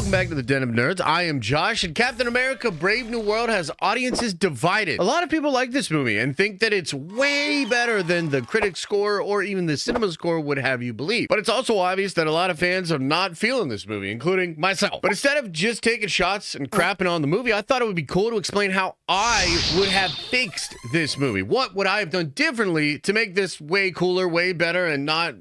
Welcome back to the Den of Nerds. I am Josh, and Captain America Brave New World has audiences divided. A lot of people like this movie and think that it's way better than the critic score or even the cinema score would have you believe. But it's also obvious that a lot of fans are not feeling this movie, including myself. But instead of just taking shots and crapping on the movie, I thought it would be cool to explain how I would have fixed this movie. What would I have done differently to make this way cooler, way better, and not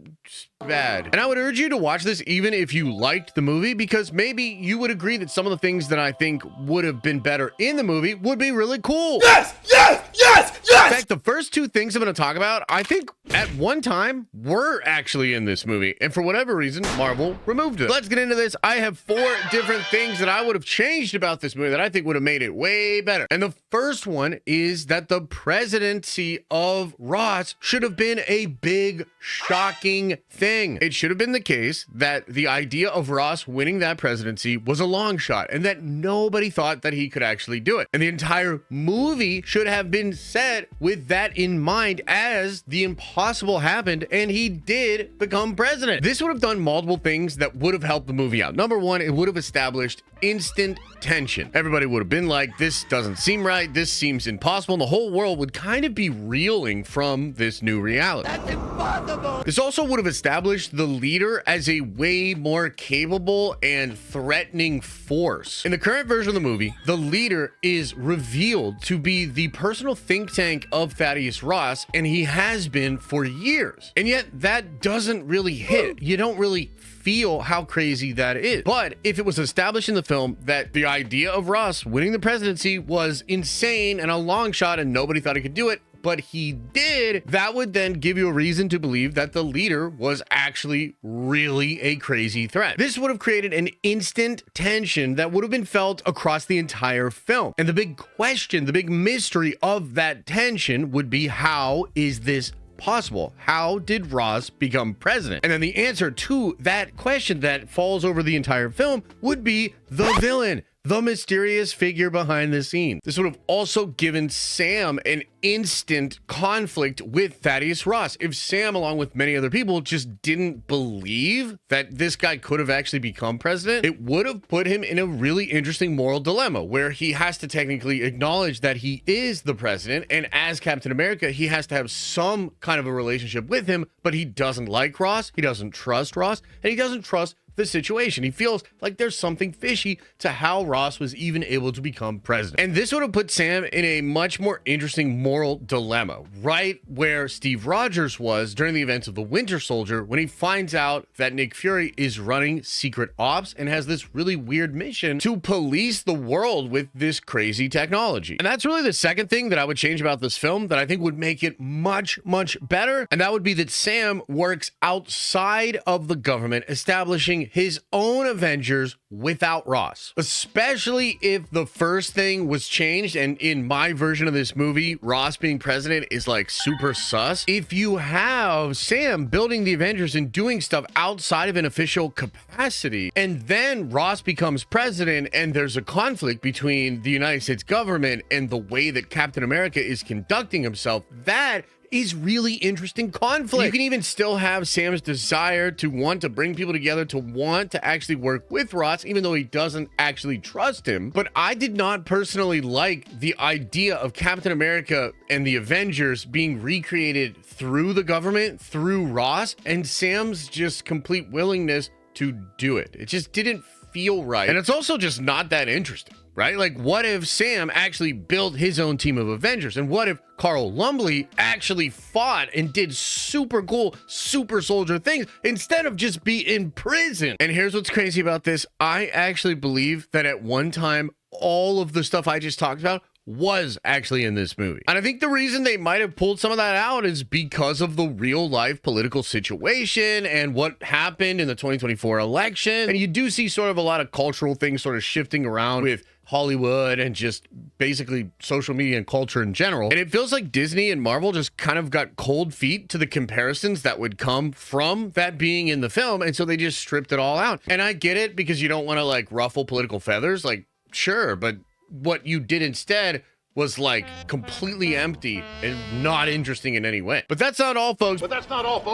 bad? And I would urge you to watch this even if you liked the movie, because maybe you would agree that some of the things that I think would have been better in the movie would be really cool. Yes! Yes! Yes! Yes! In fact, the first two things I'm going to talk about, I think at one time were actually in this movie, and for whatever reason, Marvel removed it. Let's get into this. I have 4 different things that I would have changed about this movie that I think would have made it way better. And the first one is that the presidency of Ross should have been a big, shocking thing. It should have been the case that the idea of Ross winning that presidency was a long shot and that nobody thought that he could actually do it. And the entire movie should have been set with that in mind as the impossible happened and he did become president. This would have done multiple things that would have helped the movie out. Number one, it would have established instant tension. Everybody would have been like, this doesn't seem right, this seems impossible, and the whole world would kind of be reeling from this new reality. That's impossible. This also would have established the leader as a way more capable and threatening force. In the current version of the movie, the leader is revealed to be the personal think tank of Thaddeus Ross, and he has been for years. And yet that doesn't really hit. You don't really feel how crazy that is. But if it was established in the film that the idea of Ross winning the presidency was insane and a long shot and nobody thought he could do it, but he did, that would then give you a reason to believe that the leader was actually really a crazy threat. This would have created an instant tension that would have been felt across the entire film. And the big question, the big mystery of that tension would be, how is this possible? How did Ross become president? And then the answer to that question that falls over the entire film would be the villain, the mysterious figure behind the scene. This would have also given Sam an instant conflict with Thaddeus Ross. If Sam, along with many other people, just didn't believe that this guy could have actually become president, it would have put him in a really interesting moral dilemma where he has to technically acknowledge that he is the president, and as Captain America, he has to have some kind of a relationship with him, but he doesn't like Ross, he doesn't trust Ross, and he doesn't trust the situation. He feels like there's something fishy to how Ross was even able to become president. And this would have put Sam in a much more interesting moral dilemma, right where Steve Rogers was during the events of the Winter Soldier when he finds out that Nick Fury is running secret ops and has this really weird mission to police the world with this crazy technology. And that's really the second thing that I would change about this film that I think would make it much, much better. And that would be that Sam works outside of the government, establishing his own Avengers without Ross, especially if the first thing was changed. And in my version of this movie, Ross being president is like super sus. If you have Sam building the Avengers and doing stuff outside of an official capacity, and then Ross becomes president and there's a conflict between the United States government and the way that Captain America is conducting himself, that is really interesting conflict. You can even still have Sam's desire to want to bring people together, to want to actually work with Ross, even though he doesn't actually trust him. But I did not personally like the idea of Captain America and the Avengers being recreated through the government, through Ross, and Sam's just complete willingness to do it. It just didn't feel right. And it's also just not that interesting, right? Like, what if Sam actually built his own team of Avengers? And what if Carl Lumbly actually fought and did super cool super soldier things instead of just be in prison? And here's what's crazy about this. I actually believe that at one time, all of the stuff I just talked about was actually in this movie. And I think the reason they might have pulled some of that out is because of the real life political situation and what happened in the 2024 election. And you do see sort of a lot of cultural things sort of shifting around with Hollywood and just basically social media and culture in general. And it feels like Disney and Marvel just kind of got cold feet to the comparisons that would come from that being in the film. And so they just stripped it all out. And I get it, because you don't want to like ruffle political feathers. Like, sure, but what you did instead was like completely empty and not interesting in any way. But that's not all, folks.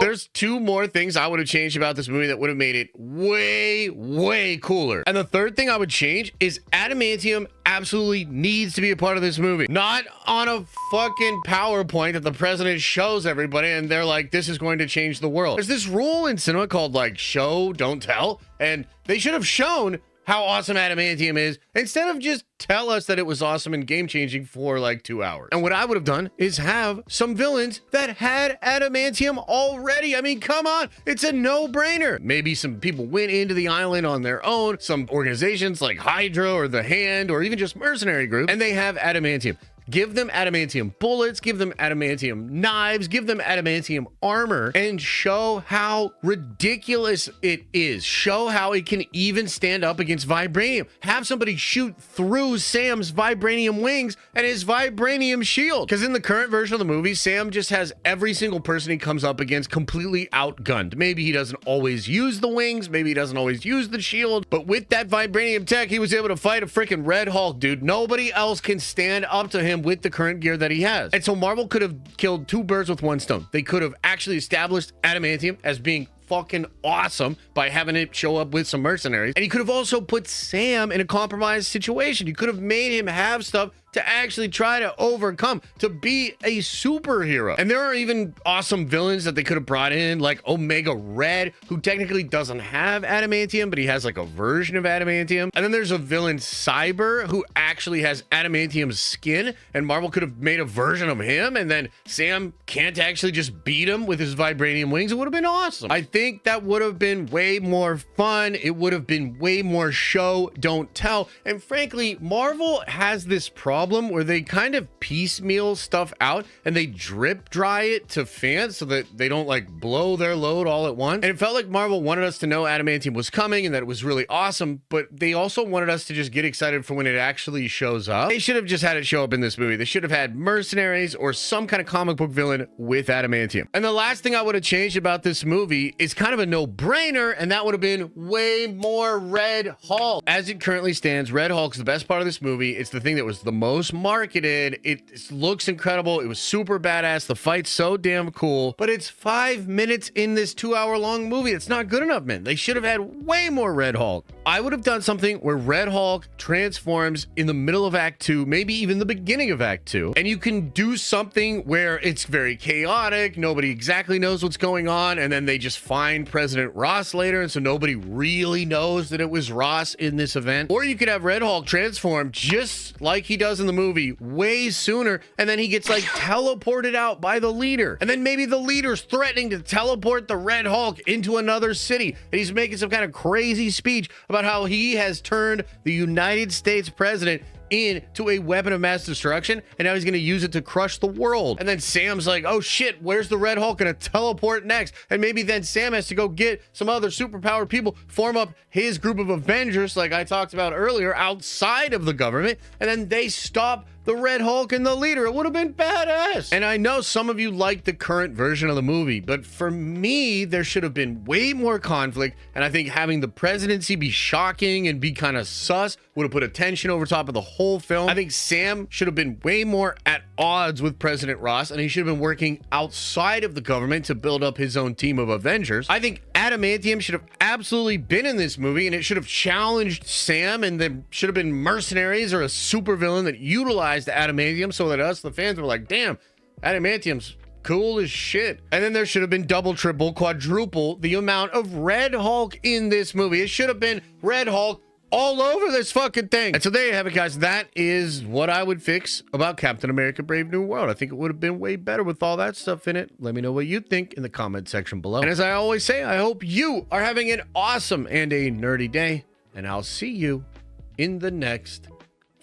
There's two more things I would have changed about this movie that would have made it way cooler. And the third thing I would change is adamantium absolutely needs to be a part of this movie. Not on a fucking PowerPoint that the president shows everybody and they're like, this is going to change the world. There's this rule in cinema called like show, don't tell. And they should have shown how awesome adamantium is instead of just tell us that it was awesome and game-changing for like 2 hours. And what I would have done is have some villains that had adamantium already. I mean, come on, it's a no-brainer. Maybe some people went into the island on their own, some organizations like Hydra or the Hand or even just mercenary groups, and they have adamantium. Give them adamantium bullets, give them adamantium knives, give them adamantium armor, and show how ridiculous it is. Show how it can even stand up against vibranium. Have somebody shoot through Sam's vibranium wings and his vibranium shield. Because in the current version of the movie, Sam just has every single person he comes up against completely outgunned. Maybe he doesn't always use the wings, maybe he doesn't always use the shield, but with that vibranium tech, he was able to fight a freaking Red Hulk, dude. Nobody else can stand up to him with the current gear that he has. And so Marvel could have killed two birds with one stone. They could have actually established adamantium as being fucking awesome by having it show up with some mercenaries. And he could have also put Sam in a compromised situation. You could have made him have stuff to actually try to overcome, to be a superhero. And there are even awesome villains that they could have brought in, like Omega Red, who technically doesn't have adamantium, but he has like a version of adamantium. And then there's a villain, Cyber, who actually has adamantium skin, and Marvel could have made a version of him, and then Sam can't actually just beat him with his vibranium wings. It would have been awesome. I think that would have been way more fun. It would have been way more show, don't tell. And frankly, Marvel has this problem where they kind of piecemeal stuff out and they drip dry it to fans so that they don't like blow their load all at once. And it felt like Marvel wanted us to know adamantium was coming and that it was really awesome, but they also wanted us to just get excited for when it actually shows up. They should have just had it show up in this movie. They should have had mercenaries or some kind of comic book villain with adamantium. And the last thing I would have changed about this movie is kind of a no-brainer, and that would have been way more Red Hulk. As it currently stands, Red Hulk's the best part of this movie. It's the thing that was the most marketed. It looks incredible. It was super badass. The fight's so damn cool, but it's 5 minutes in this 2-hour-long movie. It's not good enough, man. They should have had way more Red Hulk. I would have done something where Red Hulk transforms in the middle of Act 2, maybe even the beginning of Act 2, and you can do something where it's very chaotic. Nobody exactly knows what's going on, and then they just find President Ross later, and so nobody really knows that it was Ross in this event. Or you could have Red Hulk transform just like he does in the movie way sooner, and then he gets like teleported out by the leader, and then maybe the leader's threatening to teleport the Red Hulk into another city, and he's making some kind of crazy speech about how he has turned the United States president into a weapon of mass destruction, and now he's going to use it to crush the world. And then Sam's like, oh shit, where's the Red Hulk going to teleport next? And maybe then Sam has to go get some other superpowered people, form up his group of Avengers like I talked about earlier outside of the government, and then they stop the Red Hulk and the leader. It would have been badass. And I know some of you like the current version of the movie, but for me, there should have been way more conflict. And I think having the presidency be shocking and be kind of sus would have put a tension over top of the whole film. I think Sam should have been way more at odds with President Ross, and he should have been working outside of the government to build up his own team of Avengers. I think adamantium should have absolutely been in this movie, and it should have challenged Sam, and there should have been mercenaries or a supervillain that utilized adamantium so that us, the fans, were like, damn, adamantium's cool as shit. And then there should have been double, triple, quadruple the amount of Red Hulk in this movie. It should have been Red Hulk all over this fucking thing. And so there you have it, guys. That is what I would fix about Captain America Brave New World. I think it would have been way better with all that stuff in it. Let me know what you think in the comment section below. And as I always say, I hope you are having an awesome and a nerdy day, and I'll see you in the next